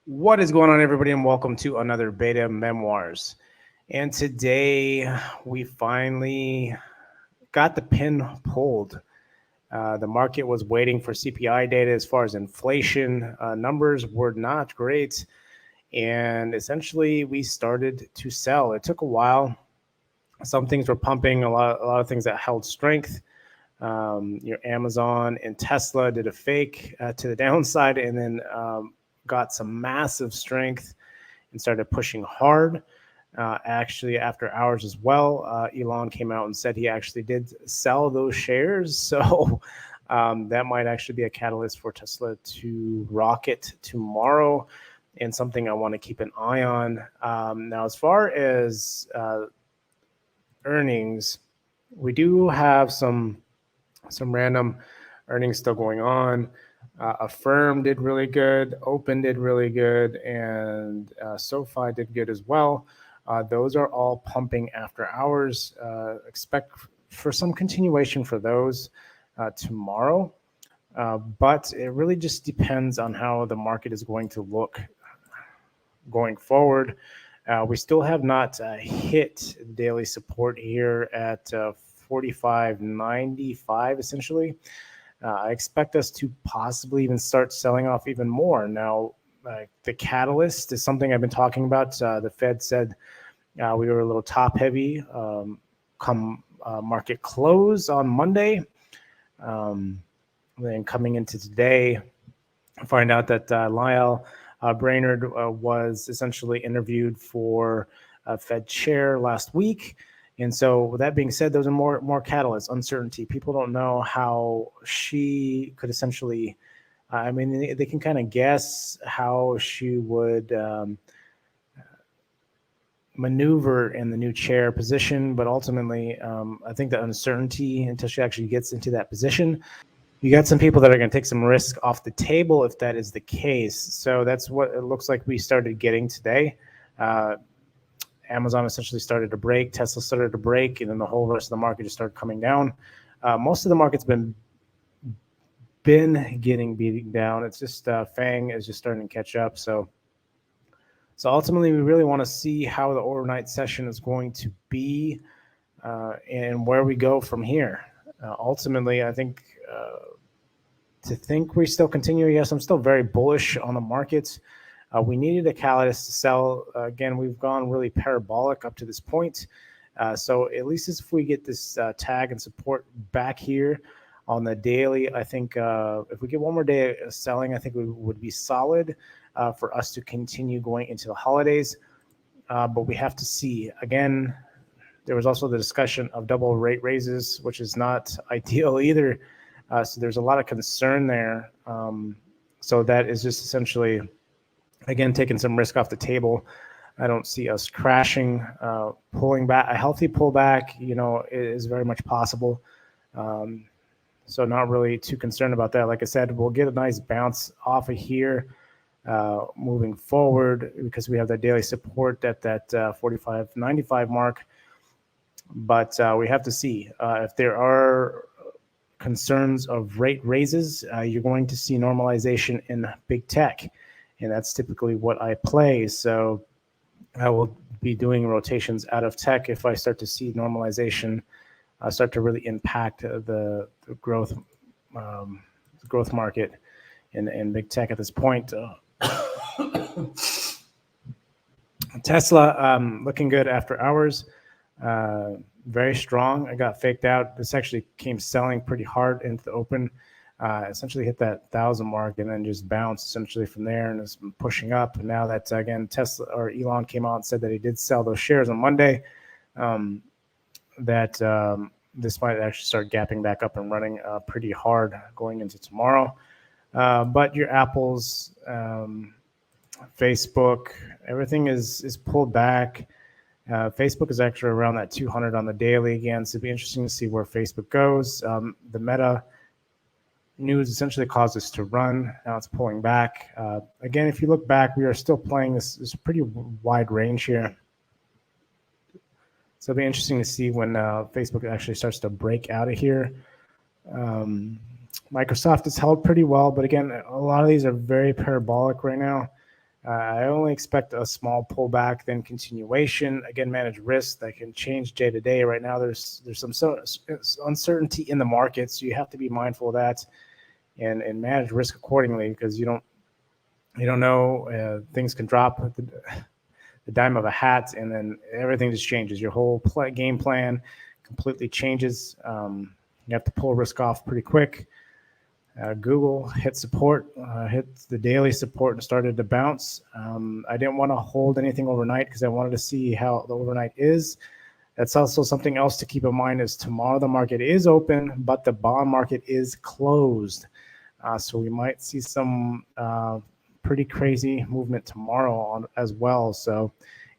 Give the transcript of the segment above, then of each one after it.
What is going on, everybody, and welcome to another Beta Memoirs. And today we finally got the pin pulled. The market was waiting for CPI data as far as inflation. Numbers were not great. And essentially, we started to sell. It took a while. Some things were pumping, a lot of things that held strength. Your Amazon and Tesla did a fake to the downside, and then got some massive strength and started pushing hard. Actually, after hours as well, Elon came out and said he actually did sell those shares. So that might actually be a catalyst for Tesla to rocket tomorrow, and something I want to keep an eye on. Now, as far as earnings, we do have some random earnings still going on. Affirm did really good, Open did really good, and SoFi did good as well. Those are all pumping after hours. Expect for some continuation for those tomorrow. But it really just depends on how the market is going to look going forward. We still have not hit daily support here at 45.95 essentially. I expect us to possibly even start selling off even more. Now, the catalyst is something I've been talking about. The Fed said we were a little top heavy come market close on Monday. Then coming into today, I find out that Lyle Brainerd was essentially interviewed for Fed chair last week. And so with that being said, those are more catalysts, uncertainty. People don't know how she could essentially, they can kind of guess how she would maneuver in the new chair position. But ultimately, I think the uncertainty until she actually gets into that position, you got some people that are going to take some risk off the table if that is the case. So that's what it looks like we started getting today. Amazon essentially started to break, Tesla started to break, and then the whole rest of the market just started coming down. Most of the market's been getting beaten down. It's just FANG is just starting to catch up. So ultimately, we really want to see how the overnight session is going to be and where we go from here. Ultimately, I think to think we still continue, yes, I'm still very bullish on the markets. We needed a catalyst to sell. Again, we've gone really parabolic up to this point. So at least if we get this tag and support back here on the daily, I think if we get one more day of selling, I think we would be solid for us to continue going into the holidays. But we have to see. Again, there was also the discussion of double rate raises, which is not ideal either. So there's a lot of concern there. So that is just essentially, again, taking some risk off the table. I don't see us crashing, pulling back. A healthy pullback, is very much possible. So not really too concerned about that. Like I said, we'll get a nice bounce off of here moving forward because we have that daily support at that 45.95 mark. But we have to see if there are concerns of rate raises. You're going to see normalization in big tech. And that's typically what I play. So I will be doing rotations out of tech if I start to see normalization start to really impact the growth market in big tech at this point. Tesla looking good after hours. Very strong. I got faked out. This actually came selling pretty hard into the open. Essentially hit that 1,000 mark and then just bounced essentially from there and it's been pushing up. And now that, again, Tesla or Elon came out and said that he did sell those shares on Monday, this might actually start gapping back up and running pretty hard going into tomorrow. But your Apples, Facebook, everything is pulled back. Facebook is actually around that 200 on the daily again. So it'd be interesting to see where Facebook goes. The Meta news essentially caused us to run. Now it's pulling back. Again, if you look back, we are still playing this pretty wide range here. So it'll be interesting to see when Facebook actually starts to break out of here. Microsoft is held pretty well, but again, a lot of these are very parabolic right now. I only expect a small pullback, then continuation. Again, manage risk that can change day to day. Right now, there's some uncertainty in the market, so you have to be mindful of that and manage risk accordingly, because you don't know, things can drop at the dime of a hat, and then everything just changes. Your whole game plan completely changes. You have to pull risk off pretty quick. Google hit support, hit the daily support and started to bounce. I didn't want to hold anything overnight because I wanted to see how the overnight is. That's also something else to keep in mind is tomorrow the market is open, but the bond market is closed. So we might see some pretty crazy movement tomorrow as well. So,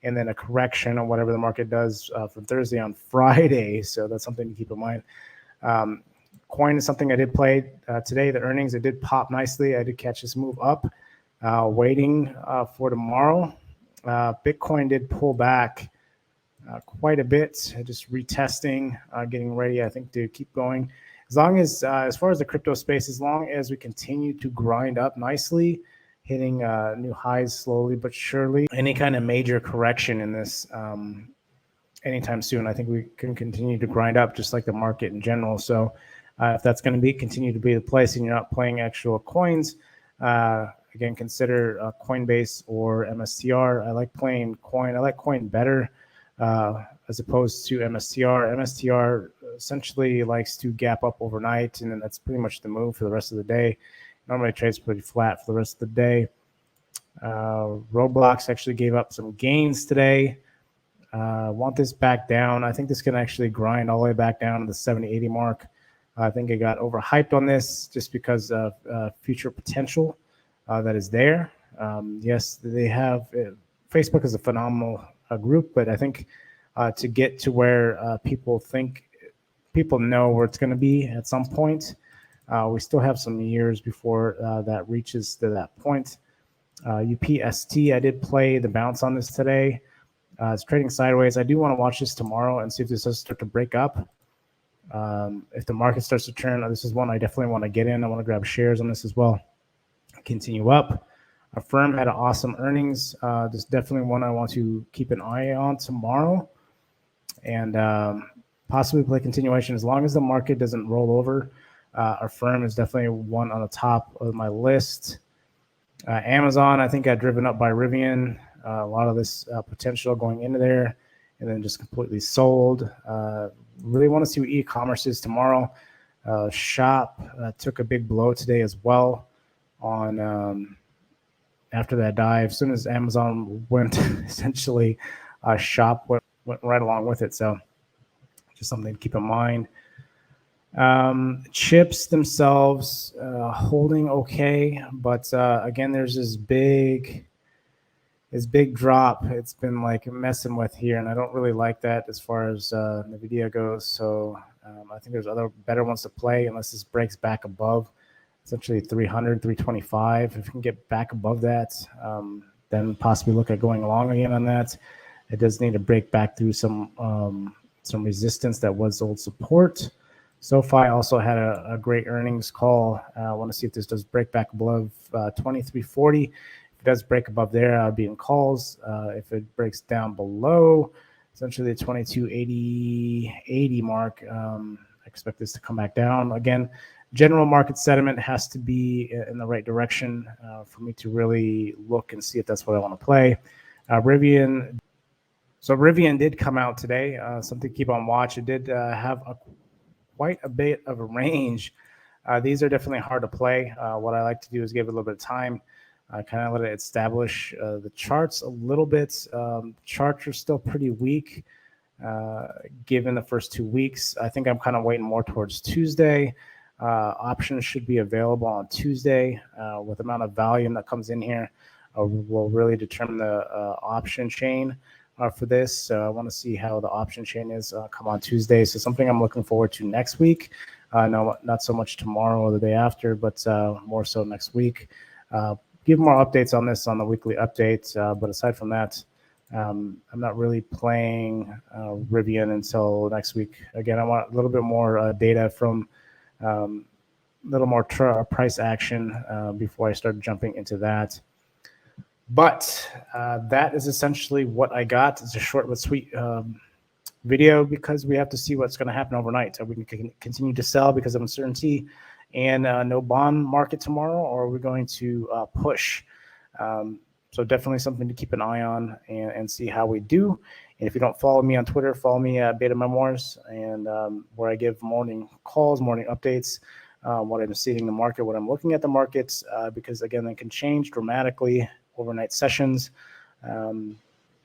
and then a correction on whatever the market does from Thursday on Friday. So that's something to keep in mind. Coin is something I did play today. The earnings, it did pop nicely. I did catch this move up. Waiting for tomorrow. Bitcoin did pull back quite a bit. Just retesting, getting ready, I think, to keep going. As far as the crypto space, as long as we continue to grind up nicely, hitting new highs slowly but surely, any kind of major correction in this anytime soon, I think we can continue to grind up just like the market in general. So if that's going to continue to be the place and you're not playing actual coins, again, consider Coinbase or MSTR. I like playing coin. I like coin better as opposed to MSTR. MSTR essentially likes to gap up overnight, and then that's pretty much the move for the rest of the day. Normally trades pretty flat for the rest of the day. Roblox actually gave up some gains today. Want this back down. I think this can actually grind all the way back down to the 70-80 mark. I think it got overhyped on this just because of future potential that is there. Yes, they have Facebook is a phenomenal group, but I think to get to where people know where it's going to be at some point, we still have some years before that reaches to that point. UPST, I did play the bounce on this today. It's trading sideways. I do want to watch this tomorrow and see if this does start to break up. If the market starts to turn, this is one I definitely want to get in. I want to grab shares on this as well. Continue up. Our firm had an awesome earnings. This is definitely one I want to keep an eye on tomorrow, and possibly play continuation as long as the market doesn't roll over. Our firm is definitely one on the top of my list. Amazon, I think, got driven up by Rivian. A lot of this potential going into there, and then just completely sold. Really want to see what e-commerce is tomorrow. Shop took a big blow today as well on after that dive. As soon as Amazon went, essentially, Shop went right along with it. So just something to keep in mind. Chips themselves holding okay, but again, there's this big drop it's been like messing with here, and I don't really like that as far as NVIDIA goes. So I think there's other better ones to play unless this breaks back above essentially 300, 325. If we can get back above that, then possibly look at going along again on that. It does need to break back through some resistance that was old support. SoFi also had a great earnings call. I want to see if this does break back above 2340. If it does break above there, I'll be in calls. If it breaks down below, essentially the 2280 mark, I expect this to come back down. Again, general market sentiment has to be in the right direction for me to really look and see if that's what I want to play. Rivian. So Rivian did come out today. Something to keep on watch. It did have quite a bit of a range. These are definitely hard to play. What I like to do is give it a little bit of time, kind of let it establish the charts a little bit. Charts are still pretty weak given the first 2 weeks. I think I'm kind of waiting more towards Tuesday. Options should be available on Tuesday with the amount of volume that comes in here will really determine the option chain for this. So I want to see how the option chain is come on Tuesday. So something I'm looking forward to next week. No, not so much tomorrow or the day after, but more so next week. Give more updates on this on the weekly updates. But aside from that, I'm not really playing Rivian until next week. Again, I want a little bit more data from a little more price action before I start jumping into that. But that is essentially what I got. It's a short but sweet video because we have to see what's going to happen overnight. So we can continue to sell because of uncertainty and no bond market tomorrow, or we're going to push. So definitely something to keep an eye on and see how we do. And if you don't follow me on Twitter, follow me at Beta Memoirs, and where I give morning calls, morning updates, what I'm seeing in the market, what I'm looking at the markets, because again, they can change dramatically overnight sessions.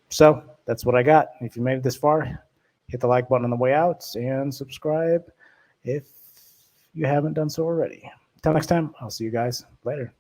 So that's what I got. If you made it this far, hit the like button on the way out and subscribe if you haven't done so already. Until next time, I'll see you guys later.